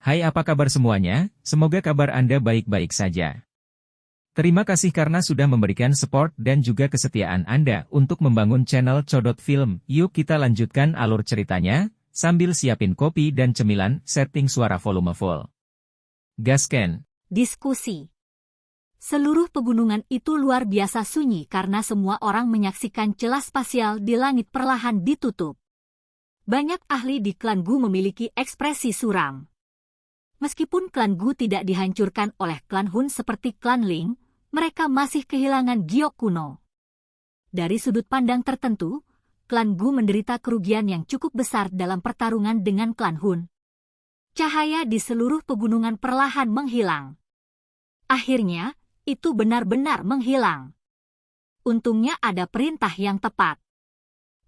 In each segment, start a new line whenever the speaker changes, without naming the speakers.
Hai, apa kabar semuanya? Semoga kabar Anda baik-baik saja. Terima kasih karena sudah memberikan support dan juga kesetiaan Anda untuk membangun channel Codot Film. Yuk kita lanjutkan alur ceritanya, sambil siapin kopi dan cemilan, setting suara volume full. Gasken.
Diskusi. Seluruh pegunungan itu luar biasa sunyi karena semua orang menyaksikan celah spasial di langit perlahan ditutup. Banyak ahli di klan Gu memiliki ekspresi suram. Meskipun klan Gu tidak dihancurkan oleh klan Hun seperti klan Ling, mereka masih kehilangan giok kuno. Dari sudut pandang tertentu, klan Gu menderita kerugian yang cukup besar dalam pertarungan dengan klan Hun. Cahaya di seluruh pegunungan perlahan menghilang. Akhirnya, itu benar-benar menghilang. Untungnya ada perintah yang tepat.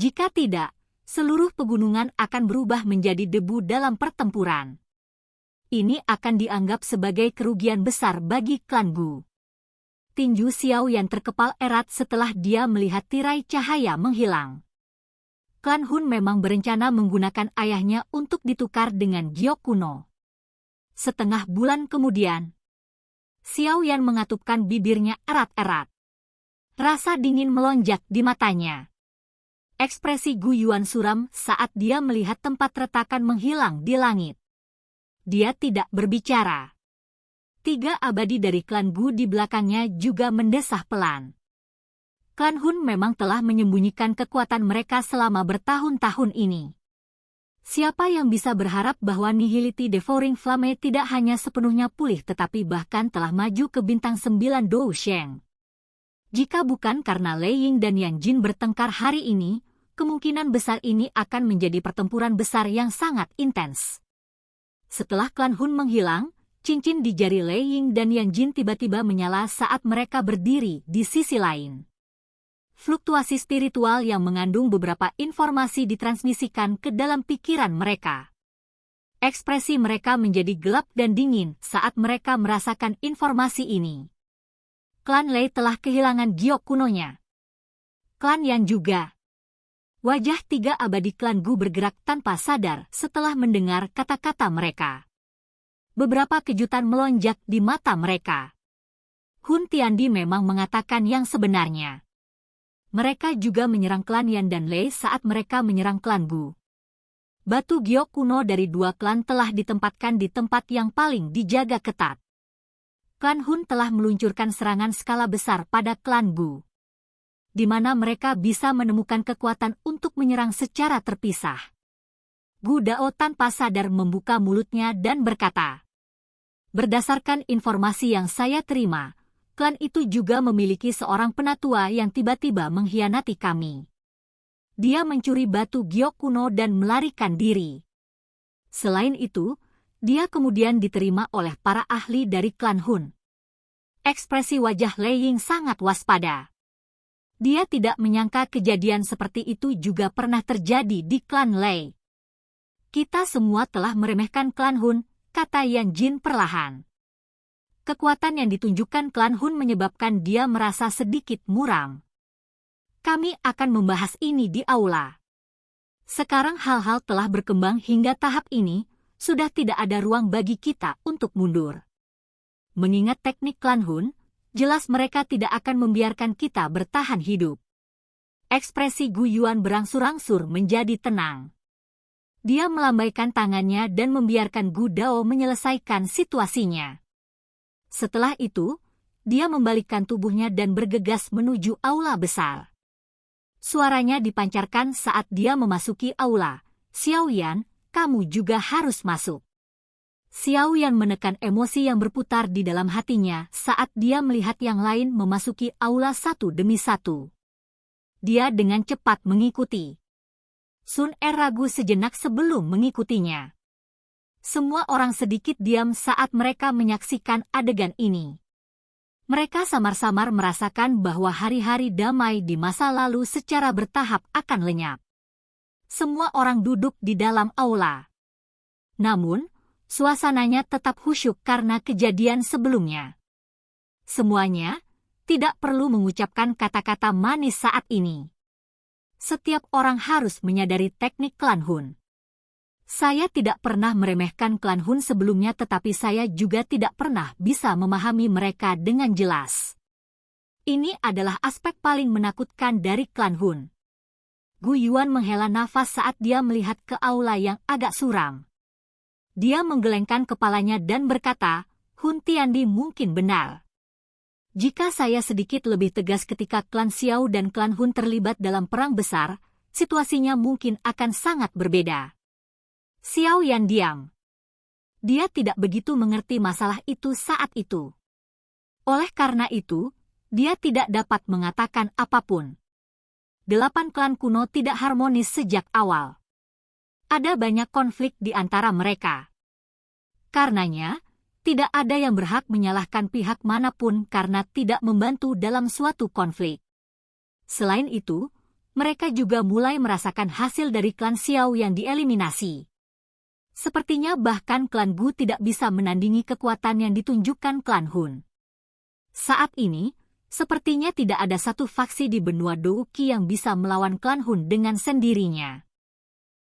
Jika tidak, seluruh pegunungan akan berubah menjadi debu dalam pertempuran. Ini akan dianggap sebagai kerugian besar bagi klan Gu. Tinju Xiao yang terkepal erat setelah dia melihat tirai cahaya menghilang. Klan Hun memang berencana menggunakan ayahnya untuk ditukar dengan giok kuno. Setengah bulan kemudian, Xiao Yan mengatupkan bibirnya erat-erat. Rasa dingin melonjak di matanya. Ekspresi Gu Yuan suram saat dia melihat tempat retakan menghilang di langit. Dia tidak berbicara. 3 abadi dari klan Gu di belakangnya juga mendesah pelan. Klan Hun memang telah menyembunyikan kekuatan mereka selama bertahun-tahun ini. Siapa yang bisa berharap bahwa Nihility Devouring Flame tidak hanya sepenuhnya pulih tetapi bahkan telah maju ke bintang 9 Dou Sheng. Jika bukan karena Lei Ying dan Yang Jin bertengkar hari ini, kemungkinan besar ini akan menjadi pertempuran besar yang sangat intens. Setelah klan Hun menghilang, cincin di jari Lei Ying dan Yang Jin tiba-tiba menyala saat mereka berdiri di sisi lain. Fluktuasi spiritual yang mengandung beberapa informasi ditransmisikan ke dalam pikiran mereka. Ekspresi mereka menjadi gelap dan dingin saat mereka merasakan informasi ini. Klan Lei telah kehilangan giok kunonya. Klan Yang juga. Wajah 3 abadi klan Gu bergerak tanpa sadar setelah mendengar kata-kata mereka. Beberapa kejutan melonjak di mata mereka. Hun Tiandi memang mengatakan yang sebenarnya. Mereka juga menyerang klan Yan dan Lei saat mereka menyerang klan Gu. Batu giok kuno dari 2 klan telah ditempatkan di tempat yang paling dijaga ketat. Klan Hun telah meluncurkan serangan skala besar pada klan Gu, di mana mereka bisa menemukan kekuatan untuk menyerang secara terpisah. Gu Dao tanpa sadar membuka mulutnya dan berkata, "Berdasarkan informasi yang saya terima, klan itu juga memiliki seorang penatua yang tiba-tiba mengkhianati kami. Dia mencuri batu giok kuno dan melarikan diri. Selain itu, dia kemudian diterima oleh para ahli dari klan Hun." Ekspresi wajah Lei Ying sangat waspada. Dia tidak menyangka kejadian seperti itu juga pernah terjadi di klan Lei. "Kita semua telah meremehkan klan Hun," kata Yan Jin perlahan. Kekuatan yang ditunjukkan klan Hun menyebabkan dia merasa sedikit muram. "Kami akan membahas ini di aula. Sekarang hal-hal telah berkembang hingga tahap ini, sudah tidak ada ruang bagi kita untuk mundur. Mengingat teknik klan Hun, jelas mereka tidak akan membiarkan kita bertahan hidup." Ekspresi Gu Yuan berangsur-angsur menjadi tenang. Dia melambaikan tangannya dan membiarkan Gu Dao menyelesaikan situasinya. Setelah itu, dia membalikkan tubuhnya dan bergegas menuju aula besar. Suaranya dipancarkan saat dia memasuki aula. "Xiao Yan, kamu juga harus masuk." Xiao Yan menekan emosi yang berputar di dalam hatinya saat dia melihat yang lain memasuki aula satu demi satu. Dia dengan cepat mengikuti. Sun Er ragu sejenak sebelum mengikutinya. Semua orang sedikit diam saat mereka menyaksikan adegan ini. Mereka samar-samar merasakan bahwa hari-hari damai di masa lalu secara bertahap akan lenyap. Semua orang duduk di dalam aula. Namun, suasananya tetap khusyuk karena kejadian sebelumnya. Semuanya tidak perlu mengucapkan kata-kata manis saat ini. Setiap orang harus menyadari teknik klan Hun. Saya tidak pernah meremehkan klan Hun sebelumnya, tetapi saya juga tidak pernah bisa memahami mereka dengan jelas. Ini adalah aspek paling menakutkan dari klan Hun. Gu Yuan menghela nafas saat dia melihat ke aula yang agak suram. Dia menggelengkan kepalanya dan berkata, Hun Tiandi mungkin benar. Jika saya sedikit lebih tegas ketika klan Xiao dan klan Hun terlibat dalam perang besar, situasinya mungkin akan sangat berbeda. Xiao Yan diam. Dia tidak begitu mengerti masalah itu saat itu. Oleh karena itu, dia tidak dapat mengatakan apapun. 8 klan kuno tidak harmonis sejak awal. Ada banyak konflik di antara mereka. Karenanya, tidak ada yang berhak menyalahkan pihak manapun karena tidak membantu dalam suatu konflik. Selain itu, mereka juga mulai merasakan hasil dari klan Xiao yang dieliminasi. Sepertinya bahkan klan Gu tidak bisa menandingi kekuatan yang ditunjukkan klan Hun. Saat ini, sepertinya tidak ada satu faksi di benua Douqi yang bisa melawan klan Hun dengan sendirinya.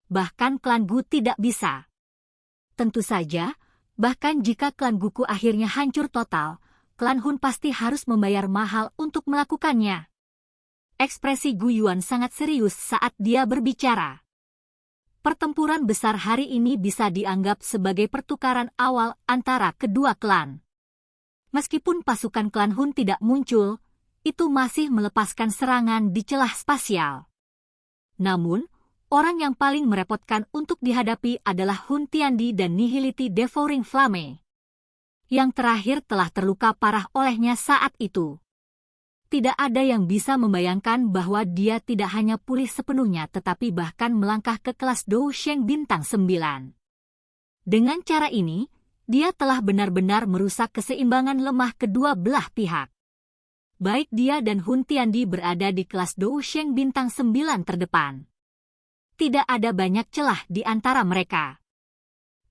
Bahkan klan Gu tidak bisa. Tentu saja, bahkan jika klan Guku akhirnya hancur total, klan Hun pasti harus membayar mahal untuk melakukannya. Ekspresi Gu Yuan sangat serius saat dia berbicara. Pertempuran besar hari ini bisa dianggap sebagai pertukaran awal antara kedua klan. Meskipun pasukan klan Hun tidak muncul, itu masih melepaskan serangan di celah spasial. Namun, orang yang paling merepotkan untuk dihadapi adalah Hun Tiandi dan Nihility Devouring Flame. Yang terakhir telah terluka parah olehnya saat itu. Tidak ada yang bisa membayangkan bahwa dia tidak hanya pulih sepenuhnya tetapi bahkan melangkah ke kelas Dou Sheng Bintang 9. Dengan cara ini, dia telah benar-benar merusak keseimbangan lemah kedua belah pihak. Baik dia dan Hun Tiandi berada di kelas Dou Sheng Bintang 9 terdepan. Tidak ada banyak celah di antara mereka.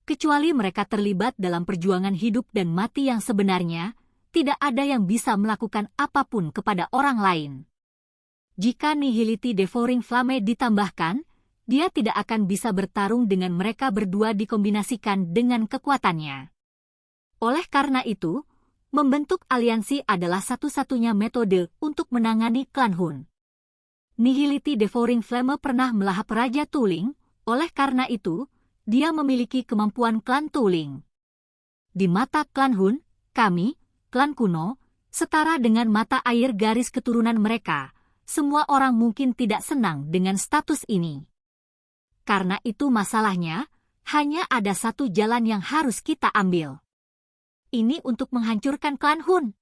Kecuali mereka terlibat dalam perjuangan hidup dan mati yang sebenarnya, tidak ada yang bisa melakukan apapun kepada orang lain. Jika Nihility Devouring Flame ditambahkan, dia tidak akan bisa bertarung dengan mereka berdua dikombinasikan dengan kekuatannya. Oleh karena itu, membentuk aliansi adalah satu-satunya metode untuk menangani klan Hun. Nihility Devouring Flame pernah melahap Raja Tuling, oleh karena itu, dia memiliki kemampuan klan Tuling. Di mata klan Hun, kami, klan kuno, setara dengan mata air garis keturunan mereka, semua orang mungkin tidak senang dengan status ini. Karena itu masalahnya, hanya ada satu jalan yang harus kita ambil. Ini untuk menghancurkan klan Hun.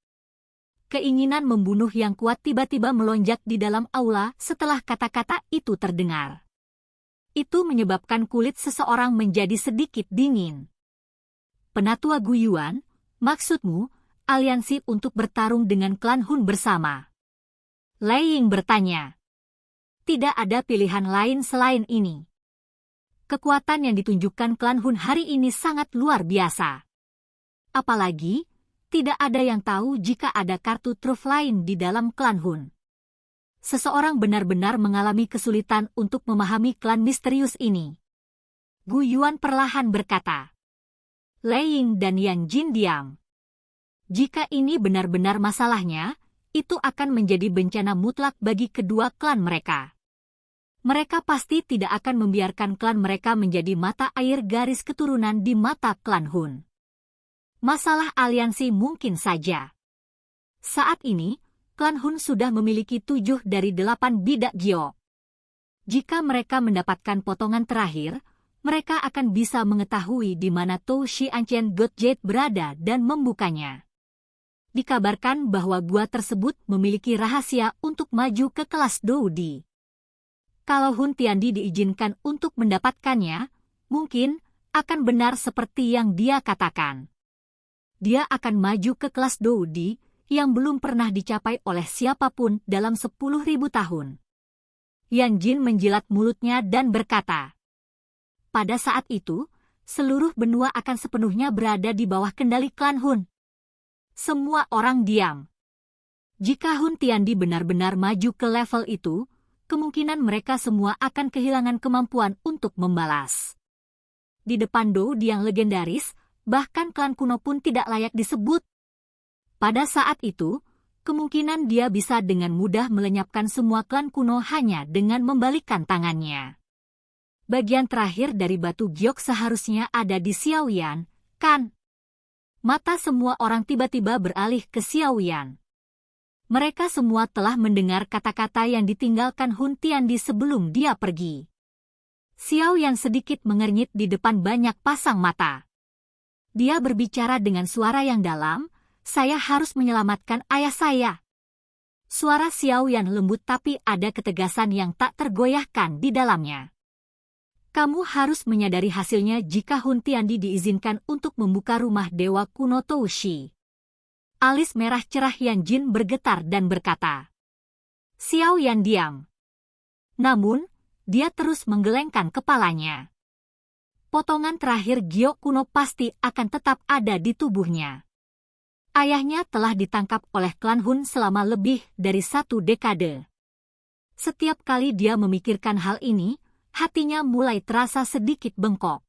Keinginan membunuh yang kuat tiba-tiba melonjak di dalam aula setelah kata-kata itu terdengar. Itu menyebabkan kulit seseorang menjadi sedikit dingin. Penatua Gu Yuan, maksudmu, aliansi untuk bertarung dengan klan Hun bersama? Lei Ying bertanya. Tidak ada pilihan lain selain ini. Kekuatan yang ditunjukkan klan Hun hari ini sangat luar biasa. Apalagi, tidak ada yang tahu jika ada kartu truf lain di dalam klan Hun. Seseorang benar-benar mengalami kesulitan untuk memahami klan misterius ini. Gu Yuan perlahan berkata. Lei Ying dan Yang Jin diam. Jika ini benar-benar masalahnya, itu akan menjadi bencana mutlak bagi kedua klan mereka. Mereka pasti tidak akan membiarkan klan mereka menjadi mata air garis keturunan di mata klan Hun. Masalah aliansi mungkin saja. Saat ini, klan Hun sudah memiliki 7 dari 8 bidak Gyo. Jika mereka mendapatkan potongan terakhir, mereka akan bisa mengetahui di mana Tou Shi Ancient God Jade berada dan membukanya. Dikabarkan bahwa gua tersebut memiliki rahasia untuk maju ke kelas Doudi. Kalau Hun Tiandi diizinkan untuk mendapatkannya, mungkin akan benar seperti yang dia katakan. Dia akan maju ke kelas Doudi yang belum pernah dicapai oleh siapapun dalam 10.000 tahun. Yan Jin menjilat mulutnya dan berkata, pada saat itu, seluruh benua akan sepenuhnya berada di bawah kendali klan Hun. Semua orang diam. Jika Hun Tiandi benar-benar maju ke level itu, kemungkinan mereka semua akan kehilangan kemampuan untuk membalas. di depan Dou yang legendaris, bahkan klan kuno pun tidak layak disebut. Pada saat itu, kemungkinan dia bisa dengan mudah melenyapkan semua klan kuno hanya dengan membalikkan tangannya. Bagian terakhir dari batu giok seharusnya ada di Xiaoyan, kan? Mata semua orang tiba-tiba beralih ke Xiaoyan. Mereka semua telah mendengar kata-kata yang ditinggalkan Hun Tiandi sebelum dia pergi. Xiaoyan sedikit mengernyit di depan banyak pasang mata. Dia berbicara dengan suara yang dalam, "Saya harus menyelamatkan ayah saya." Suara Xiaoyan lembut tapi ada ketegasan yang tak tergoyahkan di dalamnya. Kamu harus menyadari hasilnya jika Hun Tiandi diizinkan untuk membuka rumah Dewa Kuno Toushi. Alis merah cerah Yan Jin bergetar dan berkata. Xiaoyan diam. Namun, dia terus menggelengkan kepalanya. Potongan terakhir giok kuno pasti akan tetap ada di tubuhnya. Ayahnya telah ditangkap oleh klan Hun selama lebih dari 1 dekade. Setiap kali dia memikirkan hal ini, hatinya mulai terasa sedikit bengkok.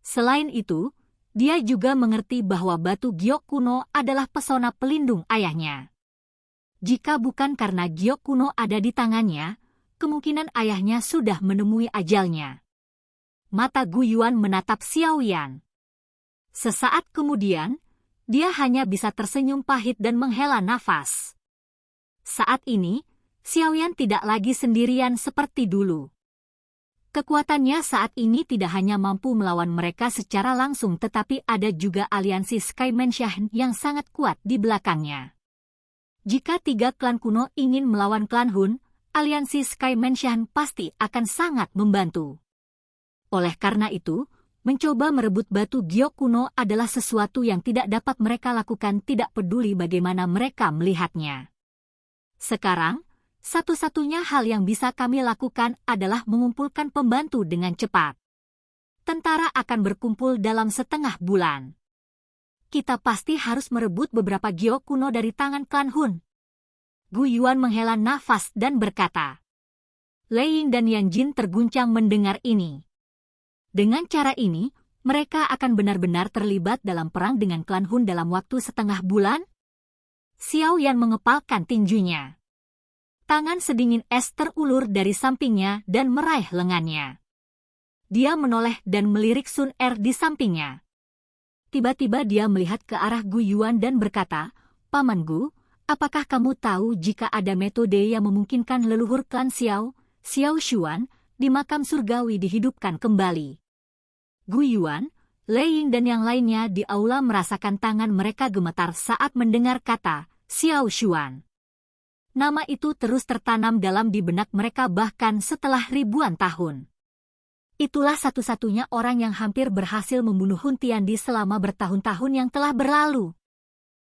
Selain itu, dia juga mengerti bahwa batu giok kuno adalah pesona pelindung ayahnya. Jika bukan karena giok kuno ada di tangannya, kemungkinan ayahnya sudah menemui ajalnya. Mata Gu Yuan menatap Xiaoyan. Sesaat kemudian, dia hanya bisa tersenyum pahit dan menghela nafas. Saat ini, Xiaoyan tidak lagi sendirian seperti dulu. Kekuatannya saat ini tidak hanya mampu melawan mereka secara langsung tetapi ada juga aliansi Sky Mansion yang sangat kuat di belakangnya. Jika 3 klan kuno ingin melawan klan Hun, aliansi Sky Mansion pasti akan sangat membantu. Oleh karena itu, mencoba merebut batu giok kuno adalah sesuatu yang tidak dapat mereka lakukan tidak peduli bagaimana mereka melihatnya. Sekarang, satu-satunya hal yang bisa kami lakukan adalah mengumpulkan pembantu dengan cepat. Tentara akan berkumpul dalam setengah bulan. Kita pasti harus merebut beberapa giok kuno dari tangan klan Hun. Gu Yuan menghela nafas dan berkata. Lei Ying dan Yan Jin terguncang mendengar ini. Dengan cara ini, mereka akan benar-benar terlibat dalam perang dengan klan Hun dalam waktu setengah bulan? Xiaoyan mengepalkan tinjunya. Tangan sedingin es terulur dari sampingnya dan meraih lengannya. Dia menoleh dan melirik Sun Er di sampingnya. Tiba-tiba dia melihat ke arah Gu Yuan dan berkata, Paman Gu, apakah kamu tahu jika ada metode yang memungkinkan leluhur klan Xiao Xuan, di makam surgawi dihidupkan kembali? Gu Yuan, Lei Ying dan yang lainnya di aula merasakan tangan mereka gemetar saat mendengar kata Xiao Xuan. Nama itu terus tertanam dalam di benak mereka bahkan setelah ribuan tahun. Itulah satu-satunya orang yang hampir berhasil membunuh Hun Tiandi selama bertahun-tahun yang telah berlalu.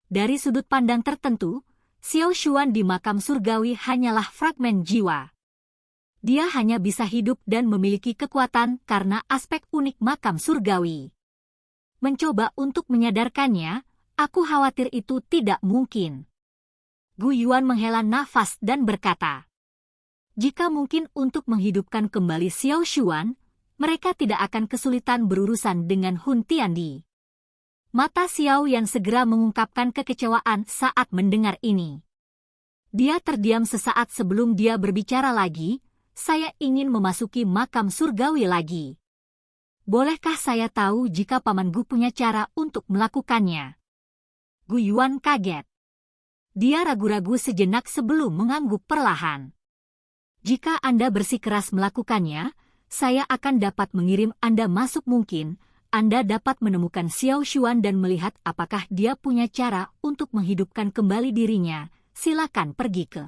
Dari sudut pandang tertentu, Xiao Xuan di makam surgawi hanyalah fragmen jiwa. Dia hanya bisa hidup dan memiliki kekuatan karena aspek unik makam surgawi. Mencoba untuk menyadarkannya, aku khawatir itu tidak mungkin. Gu Yuan menghela nafas dan berkata, jika mungkin untuk menghidupkan kembali Xiao Xuan, mereka tidak akan kesulitan berurusan dengan Hun Tiandi. Mata Xiao yang segera mengungkapkan kekecewaan saat mendengar ini. Dia terdiam sesaat sebelum dia berbicara lagi, saya ingin memasuki makam surgawi lagi. Bolehkah saya tahu jika Paman Gu punya cara untuk melakukannya? Gu Yuan kaget. Dia ragu-ragu sejenak sebelum mengangguk perlahan. Jika Anda bersikeras melakukannya, saya akan dapat mengirim Anda masuk mungkin, Anda dapat menemukan Xiao Xuan dan melihat apakah dia punya cara untuk menghidupkan kembali dirinya. Silakan pergi ke.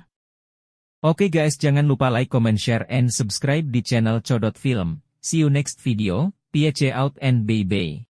Oke guys, jangan lupa like, comment, share, and subscribe di channel Codot Film. See you next video, peace out and bye-bye.